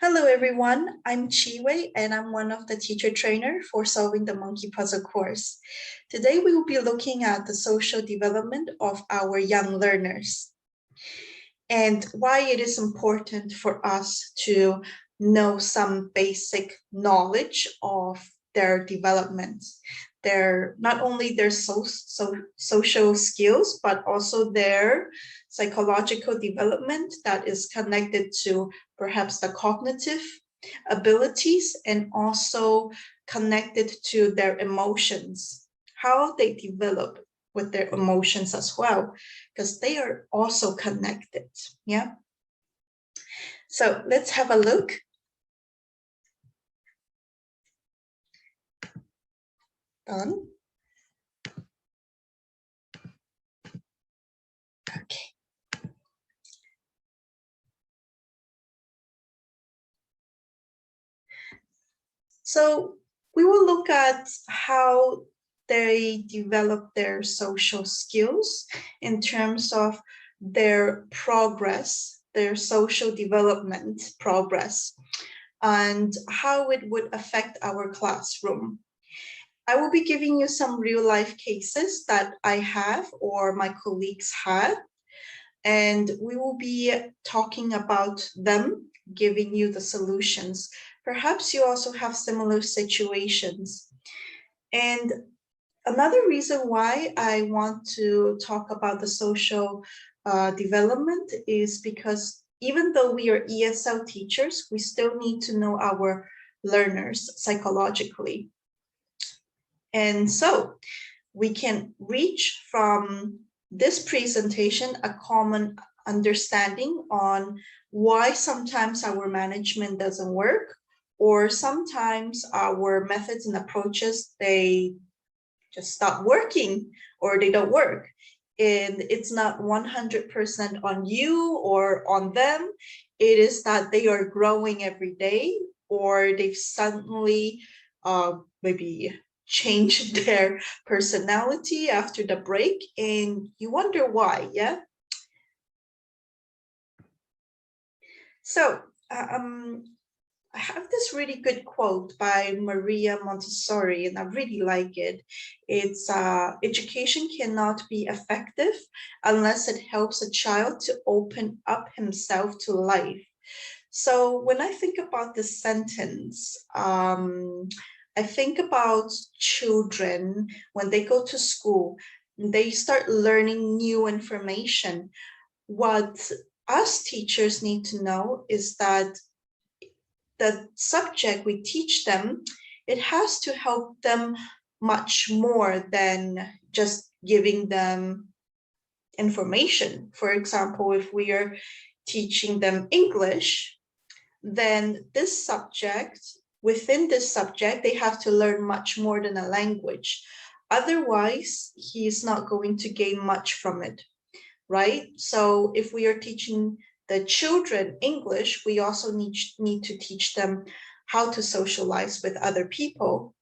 Hello everyone, I'm Chiwei and I'm one of the teacher trainer for Solving the Monkey Puzzle course. Today we will be looking at the social development of our young learners and why it is important for us to know some basic knowledge of their development. Not only their social skills, but also their psychological development that is connected to perhaps the cognitive abilities and also connected to their emotions, how they develop with their emotions as well, because they are also connected. Yeah. So let's have a look. Done. Okay. So we will look at how they develop their social skills in terms of their progress, their social development progress, and how it would affect our classroom. I will be giving you some real life cases that I have or my colleagues have, and we will be talking about them, giving you the solutions. Perhaps you also have similar situations. And another reason why I want to talk about the social development is because even though we are ESL teachers, we still need to know our learners psychologically. And so we can reach from this presentation a common understanding on why sometimes our management doesn't work, or sometimes our methods and approaches, they just stop working or they don't work. And it's not 100% on you or on them. It is that they are growing every day, or they've suddenly maybe changed their personality after the break, and you wonder why. Yeah. So I have this really good quote by Maria Montessori, and I really like it. It's education cannot be effective unless it helps a child to open up himself to life. So when I think about this sentence, I think about children when they go to school, they start learning new information. What us teachers need to know is that the subject we teach them, it has to help them much more than just giving them information. For example, if we are teaching them English, then this subject, within this subject, they have to learn much more than a language. Otherwise, he is not going to gain much from it, right? So if we are teaching the children English, we also need to teach them how to socialize with other people,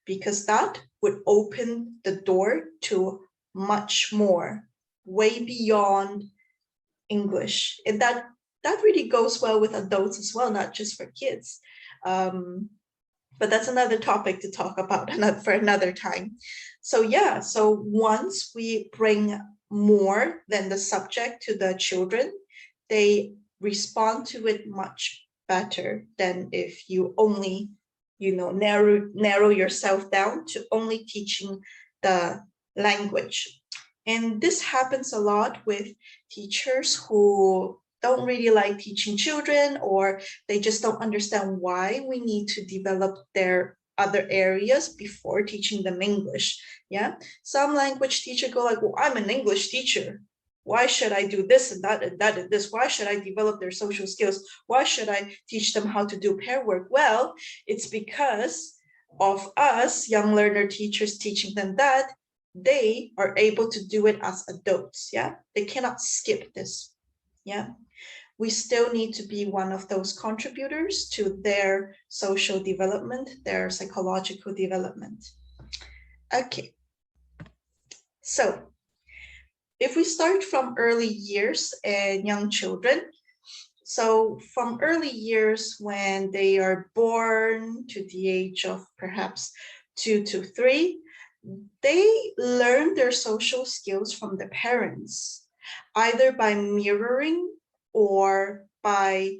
because that would open the door to much more, way beyond English. And that really goes well with adults as well, not just for kids. But that's another topic to talk about for another time. So yeah, so once we bring more than the subject to the children, they respond to it much better than if you only, narrow yourself down to only teaching the language. And this happens a lot with teachers who don't really like teaching children, or they just don't understand why we need to develop their other areas before teaching them English. Yeah. Some language teacher go like, well, I'm an English teacher. Why should I do this and that and that and this? Why should I develop their social skills? Why should I teach them how to do pair work? Well, it's because of us young learner teachers teaching them that they are able to do it as adults. Yeah. They cannot skip this. Yeah. We still need to be one of those contributors to their social development, their psychological development. Okay. So if we start from early years and young children, So from early years when they are born to the age of perhaps 2 to 3, they learn their social skills from the parents, either by mirroring or by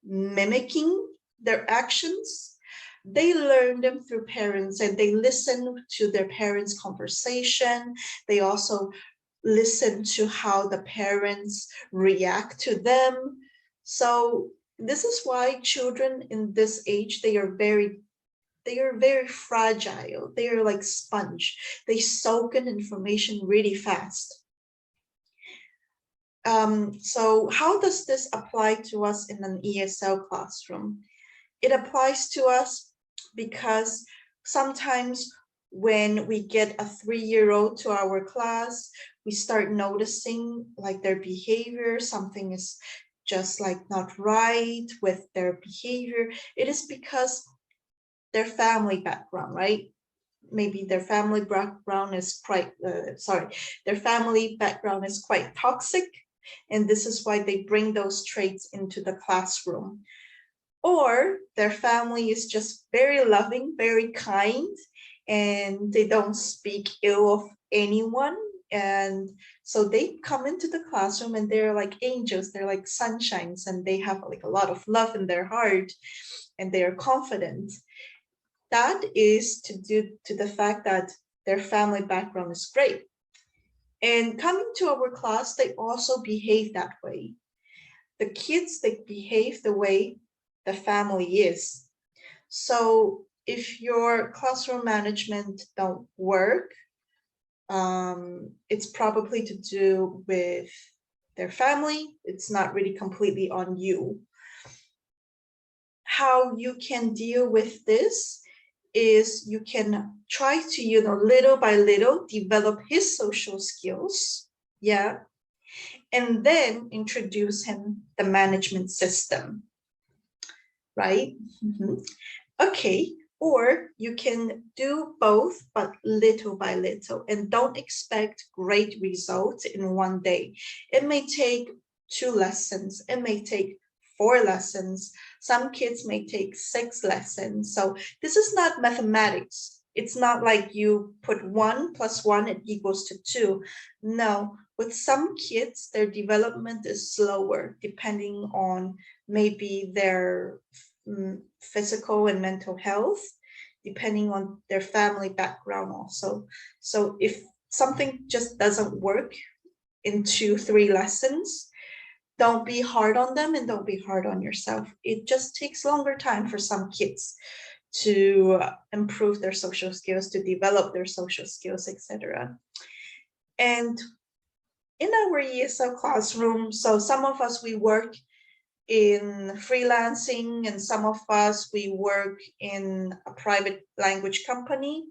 mimicking their actions. They learn them through parents and they listen to their parents' conversation. They also listen to how the parents react to them. So this is why children in this age, they are very fragile. They are like sponge. They soak in information really fast. So how does this apply to us in an ESL classroom? It applies to us because sometimes when we get a 3-year-old to our class, we start noticing like their behavior, something is just like not right with their behavior. It is because their family background, right? Maybe their family background is their family background is quite toxic, and this is why they bring those traits into the classroom. Or their family is just very loving, very kind, and they don't speak ill of anyone. And so they come into the classroom and they're like angels, they're like sunshines, and they have like a lot of love in their heart and they are confident. That is to do to the fact that their family background is great. And coming to our class, they also behave that way. The kids, they behave the way the family is. So if your classroom management don't work, it's probably to do with their family. It's not really completely on you. How you can deal with this is you can try to, little by little, develop his social skills. Yeah. And then introduce him the management system. Right? Mm-hmm. Okay. Or you can do both, but little by little, and don't expect great results in one day. It may take 2 lessons. It may take 4 lessons. Some kids may take 6 lessons. So this is not mathematics. It's not like you put 1 plus 1, it equals to 2. No, with some kids, their development is slower depending on maybe their physical and mental health, depending on their family background also. So if something just doesn't work in 2-3 lessons, don't be hard on them and don't be hard on yourself. It just takes longer time for some kids to improve their social skills, to develop their social skills, etc. And in our ESL classroom, so some of us, we work in freelancing, and some of us, we work in a private language company.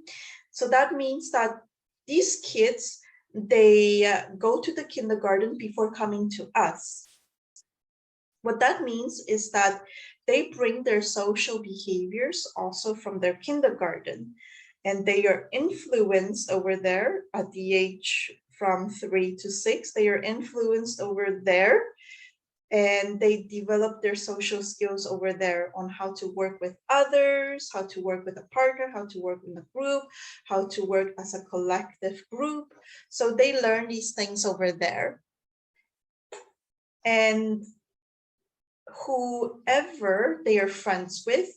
So that means that these kids, they go to the kindergarten before coming to us. What that means is that they bring their social behaviors also from their kindergarten, and they are influenced over there at the age from 3 to 6. They are influenced over there, and they develop their social skills over there on how to work with others, how to work with a partner, how to work in a group, how to work as a collective group. So they learn these things over there. And whoever they are friends with,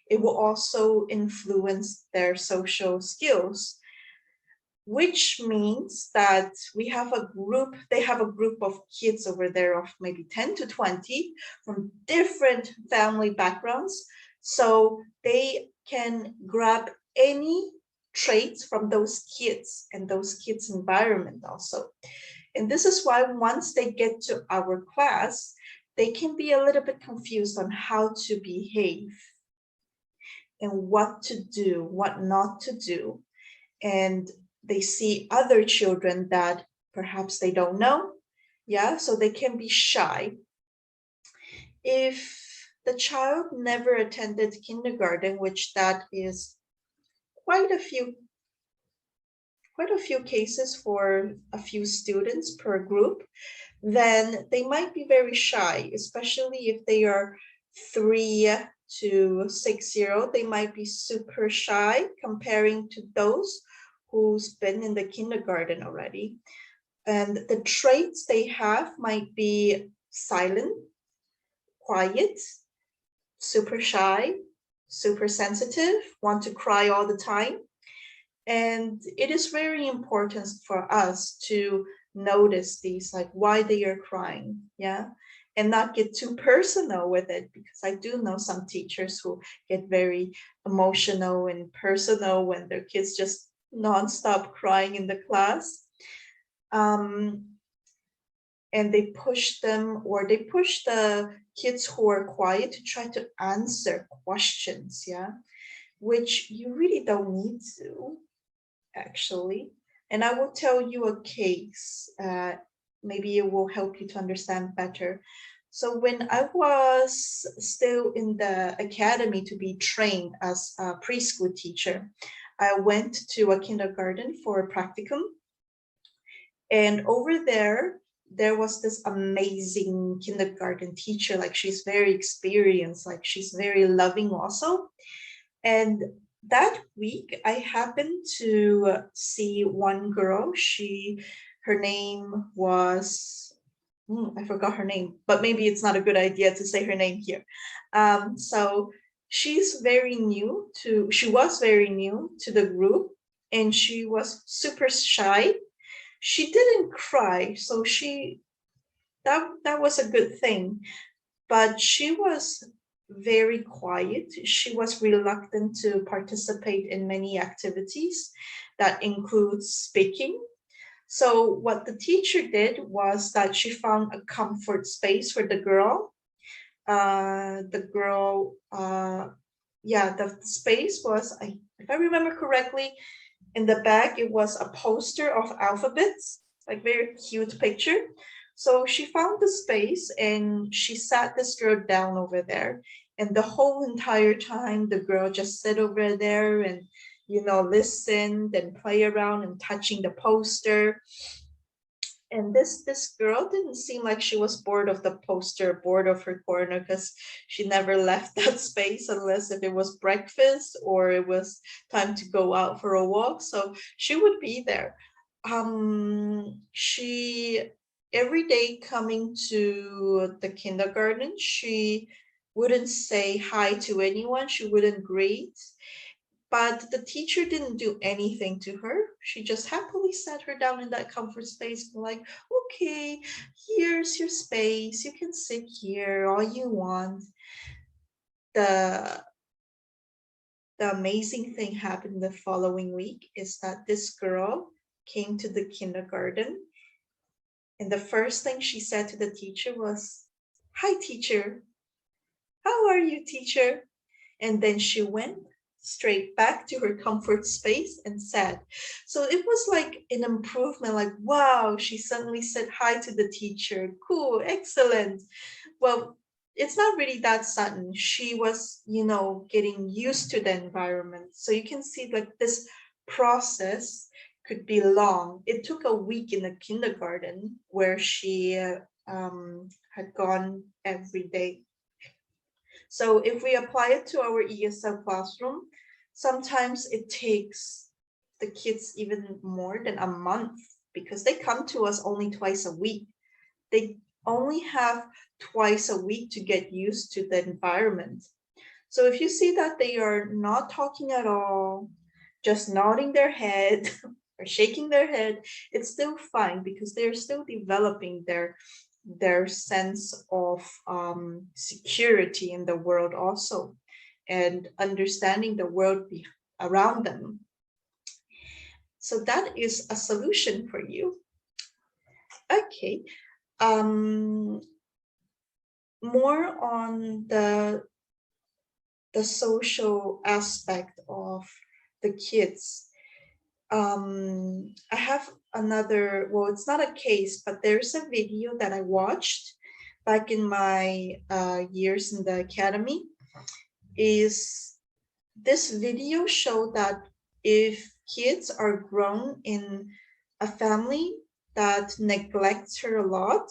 it will also influence their social skills, which means that they have a group of kids over there of maybe 10 to 20 from different family backgrounds. So they can grab any traits from those kids and those kids' environment also. And this is why once they get to our class, they can be a little bit confused on how to behave and what to do, what not to do. And they see other children that perhaps they don't know. Yeah, so they can be shy. If the child never attended kindergarten, which that is quite a few cases for a few students per group, then they might be very shy, especially if they are 3 to 6 year old. They might be super shy comparing to those who's been in the kindergarten already. And the traits they have might be silent, quiet, super shy, super sensitive, want to cry all the time. And it is very important for us to notice these, like why they are crying, yeah, and not get too personal with it, because I do know some teachers who get very emotional and personal when their kids just nonstop crying in the class. Um, and they push them, or they push the kids who are quiet to try to answer questions, yeah, which you really don't need to, actually. And I will tell you a case. Maybe it will help you to understand better. So when I was still in the academy to be trained as a preschool teacher, I went to a kindergarten for a practicum. And over there was this amazing kindergarten teacher. Like, she's very experienced, like she's very loving also. And that week I happened to see one girl. Her name was, I forgot her name, but maybe it's not a good idea to say her name here. So she was very new to the group, and she was super shy. She didn't cry, so that was a good thing, but she was very quiet. She was reluctant to participate in many activities that includes speaking. So what the teacher did was that she found a comfort space for the girl. The space was, if I remember correctly, in the back it was a poster of alphabets, like very cute picture. So she found the space and she sat this girl down over there. And the whole entire time, the girl just sit over there and, listened and play around and touching the poster. And this girl didn't seem like she was bored of the poster, bored of her corner, because she never left that space unless if it was breakfast or it was time to go out for a walk. So she would be there. She Every day coming to the kindergarten, she wouldn't say hi to anyone. She wouldn't greet. But the teacher didn't do anything to her. She just happily sat her down in that comfort space, like, okay, here's your space. You can sit here all you want. The the amazing thing happened the following week is that this girl came to the kindergarten, and the first thing she said to the teacher was, "Hi, teacher. How are you, teacher?" And then she went straight back to her comfort space and sat. So it was like an improvement, like, wow, she suddenly said hi to the teacher. Cool, excellent. Well, it's not really that sudden. She was, getting used to the environment. So you can see like this process could be long. It took a week in the kindergarten where she had gone every day. So if we apply it to our ESL classroom, sometimes it takes the kids even more than a month, because they come to us only twice a week. They only have twice a week to get used to the environment. So if you see that they are not talking at all, just nodding their head or shaking their head, it's still fine, because they're still developing their sense of security in the world also, and understanding the world around them. So that is a solution for you. Okay. More on the social aspect of the kids. I have another, well, it's not a case, but there's a video that I watched back in my years in the academy. Is this video showed that if kids are grown in a family that neglects her a lot,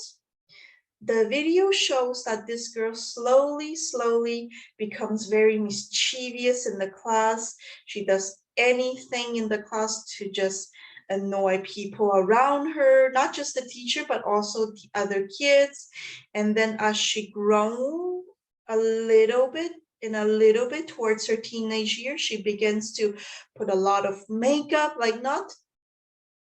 the video shows that this girl slowly becomes very mischievous in the class. She does anything in the class to just annoy people around her, not just the teacher, but also the other kids. And then as she grows a little bit towards her teenage years, she begins to put a lot of makeup, like not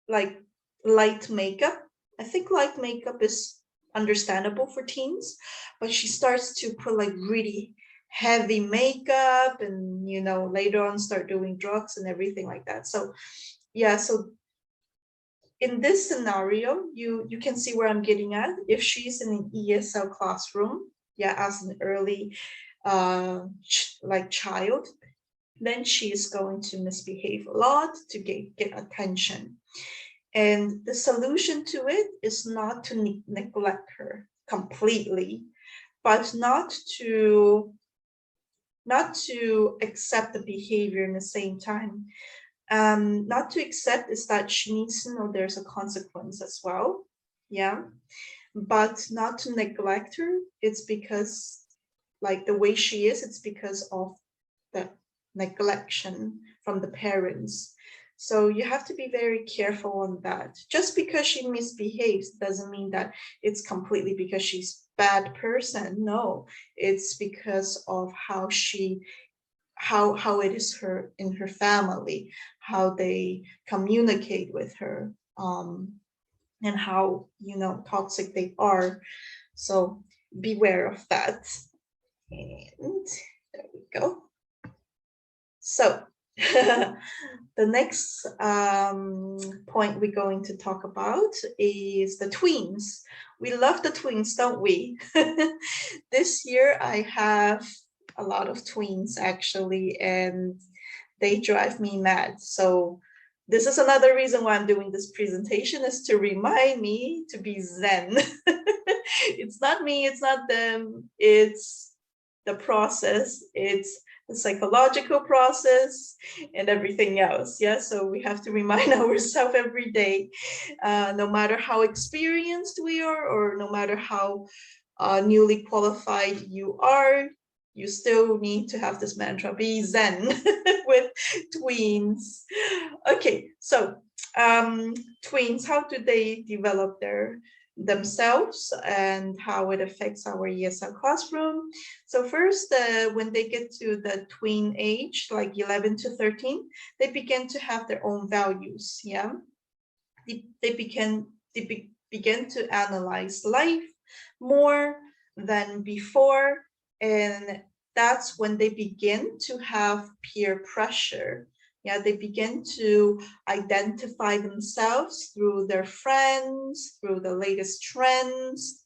like light makeup. I think light makeup is understandable for teens, but she starts to put like really heavy makeup and, you know, later on start doing drugs and everything like that. So yeah, so in this scenario, you can see where I'm getting at. If she's in an ESL classroom, yeah, as an early like child, then she is going to misbehave a lot to get attention. And the solution to it is not to neglect her completely, but not to accept the behavior in the same time. Not to accept is that she needs to know there's a consequence as well. Yeah. But not to neglect her. It's because like the way she is, it's because of the neglection from the parents. So you have to be very careful on that. Just because she misbehaves doesn't mean that it's completely because she's a bad person. No, it's because of how it is her in her family, how they communicate with her, and how, you know, toxic they are. So beware of that. And there we go. So the next point we're going to talk about is the tweens. We love the tweens, don't we? This year I have a lot of tweens actually, and they drive me mad. So this is another reason why I'm doing this presentation, is to remind me to be zen. It's not me, it's not them, it's the process, it's the psychological process and everything else. Yeah, so we have to remind ourselves every day, no matter how experienced we are, or no matter how newly qualified you are, you still need to have this mantra, be zen with tweens. Okay, so tweens, how do they develop themselves and how it affects our ESL classroom? So first, when they get to the tween age, like 11 to 13, they begin to have their own values. Yeah, they begin to analyze life more than before, and that's when they begin to have peer pressure. Yeah, they begin to identify themselves through their friends, through the latest trends,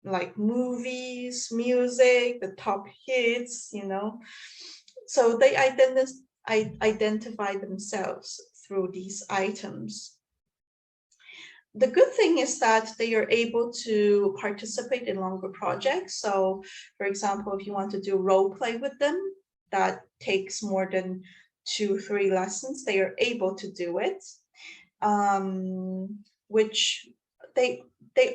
like movies, music, the top hits, you know. So they identify themselves through these items. The good thing is that they are able to participate in longer projects. So for example, if you want to do role play with them, that takes more than 2-3 lessons, they are able to do it, which they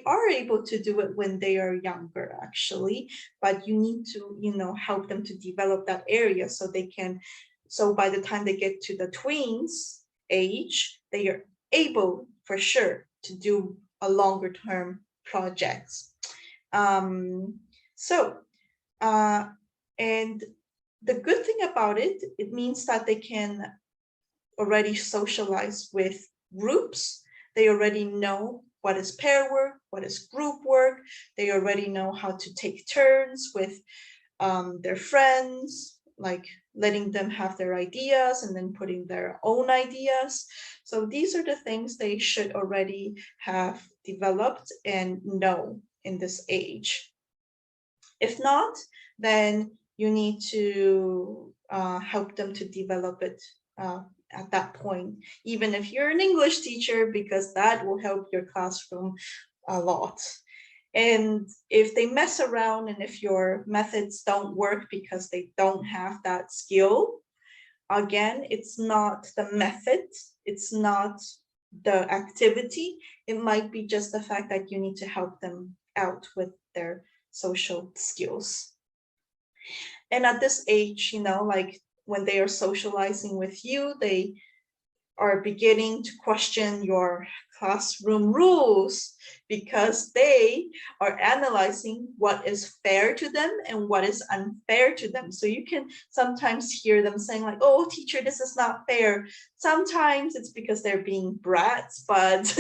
are able to do it when they are younger actually, but you need to, you know, help them to develop that area so they can, so by the time they get to the tweens age, they are able for sure to do a longer term projects. So and the good thing about it, it means that they can already socialize with groups. They already know what is pair work, what is group work. They already know how to take turns with their friends, like letting them have their ideas and then putting their own ideas. So these are the things they should already have developed and know in this age. If not, then you need to help them to develop it at that point, even if you're an English teacher, because that will help your classroom a lot. And if they mess around and if your methods don't work because they don't have that skill, again, it's not the method, it's not the activity. It might be just the fact that you need to help them out with their social skills. And at this age, like when they are socializing with you, they are beginning to question your classroom rules because they are analyzing what is fair to them and what is unfair to them. So you can sometimes hear them saying like, oh, teacher, this is not fair. Sometimes it's because they're being brats, but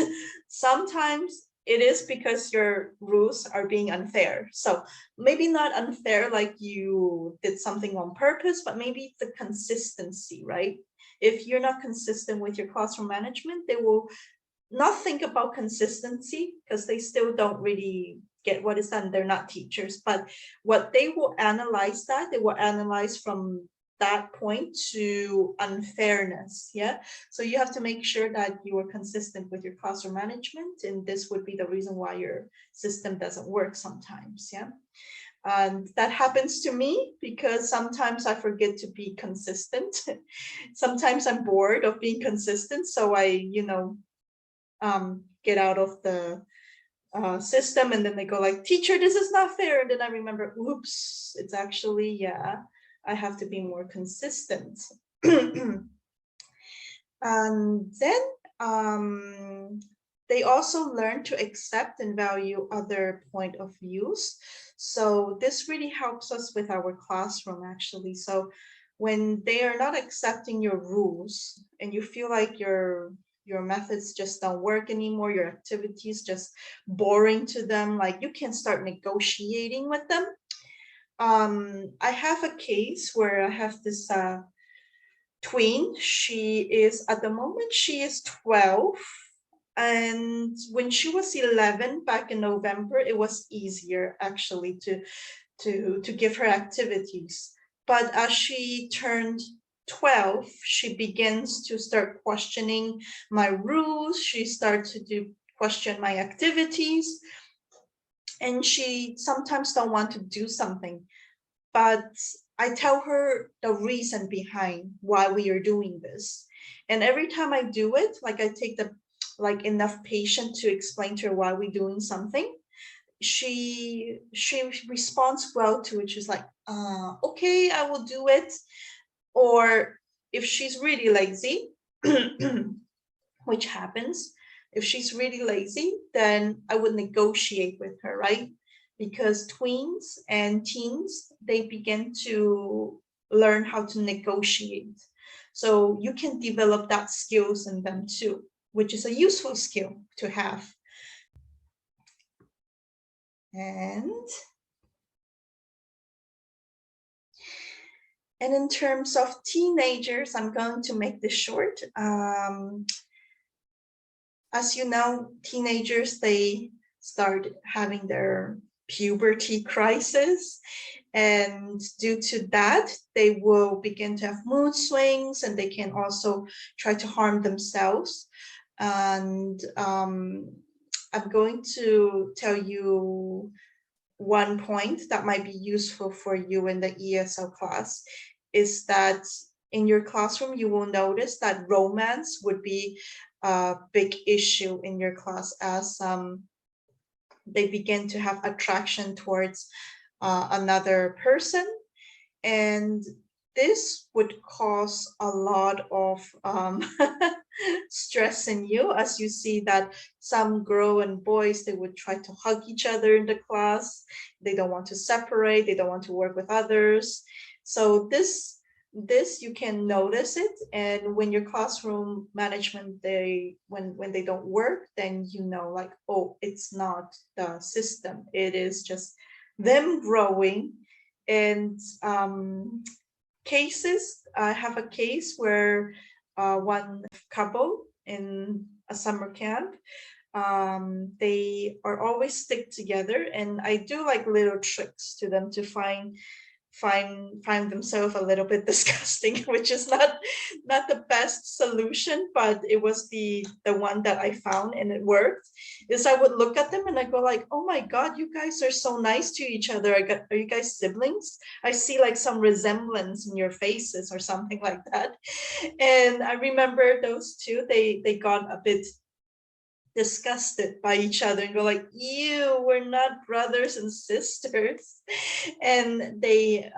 sometimes it is because your rules are being unfair. So maybe not unfair like you did something on purpose, but maybe the consistency, right? If you're not consistent with your classroom management, they will not think about consistency because they still don't really get what is done. They're not teachers, but what they will analyze they will analyze from that point to unfairness. Yeah. So you have to make sure that you are consistent with your classroom management. And this would be the reason why your system doesn't work sometimes. Yeah. And that happens to me because sometimes I forget to be consistent. Sometimes I'm bored of being consistent. So I, get out of the system, and then they go like, teacher, this is not fair. And then I remember, oops, it's actually, yeah, I have to be more consistent. And then they also learn to accept and value other point of views. So this really helps us with our classroom, actually. So when they are not accepting your rules and you feel like your methods just don't work anymore, your activities just boring to them, like you can start negotiating with them. I have a case where I have this tween. She is, at the moment, she is 12. And when she was 11 back in November, it was easier actually to give her activities. But as she turned 12, she begins to start questioning my rules. She starts to question my activities. And she sometimes don't want to do something. But I tell her the reason behind why we are doing this. And every time I do it, like I take the enough patience to explain to her why we're doing something, she responds well to it. She's like, okay, I will do it. Or if she's really lazy, which happens, if she's really lazy, then I would negotiate with her, right? Because tweens and teens, they begin to learn how to negotiate. So you can develop that skills in them too, which is a useful skill to have. And in terms of teenagers, I'm going to make this short. As you know, teenagers, they start having their puberty crisis. And due to that, they will begin to have mood swings, and they can also try to harm themselves. And I'm going to tell you one point that might be useful for you in the ESL class, is that in your classroom, you will notice that romance would be a big issue in your class, as they begin to have attraction towards another person. And this would cause a lot of stress in you, as you see that some girl and boys, they would try to hug each other in the class. They don't want to separate. They don't want to work with others. So this you can notice it. And when your classroom management, when they don't work, then you know, like, oh, it's not the system. It is just them growing. And cases, I have a case where one couple in a summer camp, they are always stick together, and I do like little tricks to them to find themselves a little bit disgusting, which is not the best solution, but it was the one that I found, and it worked. Is I would look at them and I go like, oh my god, you guys are so nice to each other. Are you guys siblings? I see like some resemblance in your faces or something like that. And I remember those two, they got a bit disgusted by each other and go like, ew, we're not brothers and sisters. And they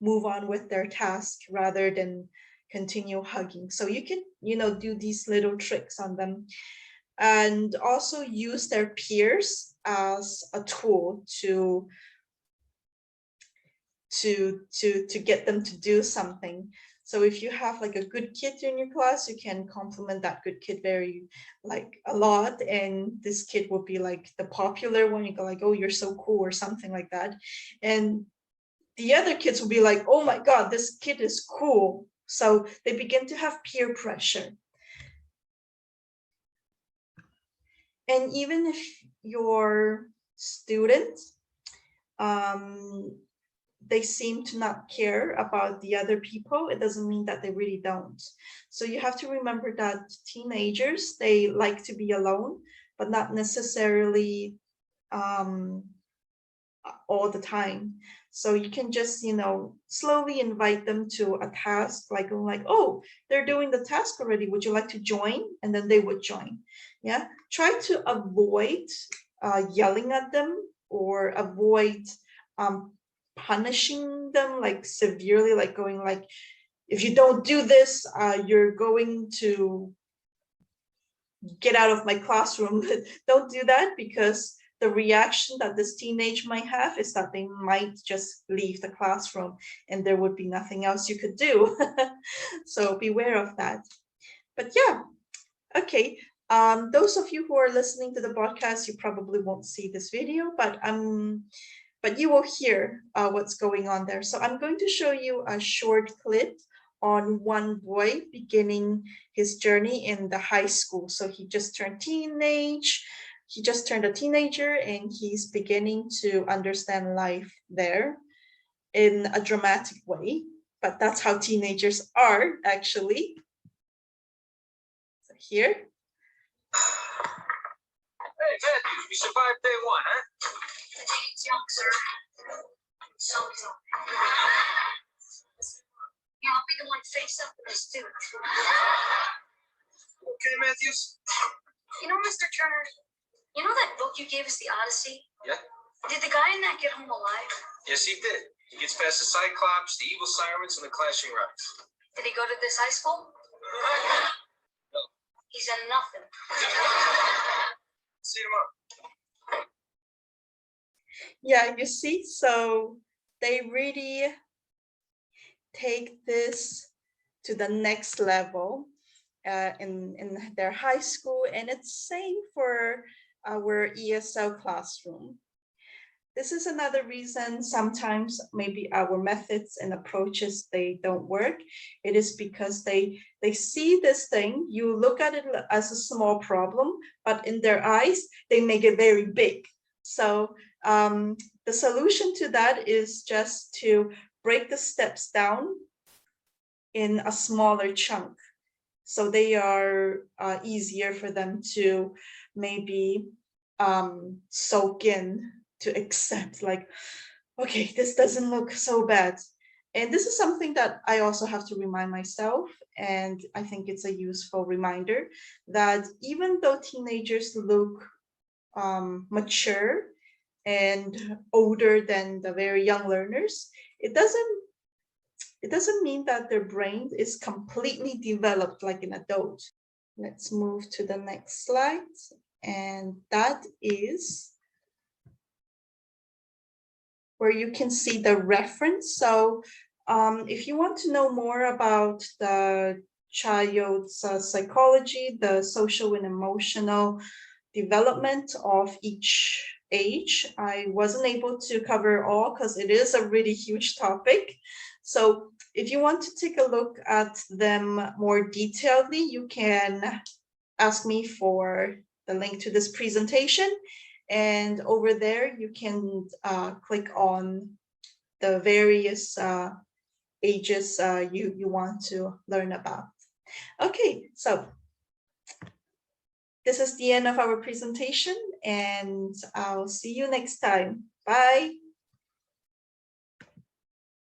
move on with their task rather than continue hugging. So you can, do these little tricks on them, and also use their peers as a tool to get them to do something. So if you have like a good kid in your class, you can compliment that good kid very like a lot, and this kid will be like the popular one. You go like, oh, you're so cool, or something like that. And the other kids will be like, oh my God, this kid is cool. So they begin to have peer pressure. And even if your student, they seem to not care about the other people, it doesn't mean that they really don't. So you have to remember that teenagers, they like to be alone, but not necessarily all the time. So you can just, slowly invite them to a task, like, oh, they're doing the task already. Would you like to join? And then they would join. Yeah. Try to avoid yelling at them, or avoid punishing them like severely, like going like, if you don't do this, you're going to get out of my classroom. Don't do that, because the reaction that this teenage might have is that they might just leave the classroom and there would be nothing else you could do. So beware of that. But yeah, okay. Those of you who are listening to the podcast, you probably won't see this video, but you will hear what's going on there. So I'm going to show you a short clip on one boy beginning his journey in the high school. So he just turned a teenager, and he's beginning to understand life there in a dramatic way. But that's how teenagers are, actually. So here. Hey, Matthews, we survived day one, huh? The day's young, sir. So. Yeah, I'll be the one to face up with this dude. Okay, Matthews? You know, Mr. Turner, you know that book you gave us, The Odyssey? Yeah. Did the guy in that get home alive? Yes, he did. He gets past the Cyclops, the evil sirens, and the clashing rocks. Did he go to this high school? No. He's in nothing. See you tomorrow. Yeah, you see, so they really take this to the next level in their high school, and it's same for our ESL classroom. This is another reason sometimes maybe our methods and approaches, they don't work. It is because they see this thing, you look at it as a small problem, but in their eyes, they make it very big. So the solution to that is just to break the steps down in a smaller chunk. So they are easier for them to maybe soak in, to accept, like, okay, this doesn't look so bad. And this is something that I also have to remind myself, and I think it's a useful reminder that even though teenagers look mature and older than the very young learners, it doesn't mean that their brain is completely developed like an adult. Let's move to the next slide, and that is where you can see the reference. So if you want to know more about the child's psychology, the social and emotional development of each age, I wasn't able to cover all because it is a really huge topic. So if you want to take a look at them more detailedly, you can ask me for the link to this presentation. And over there, you can click on the various ages you want to learn about. Okay, so this is the end of our presentation, and I'll see you next time. Bye.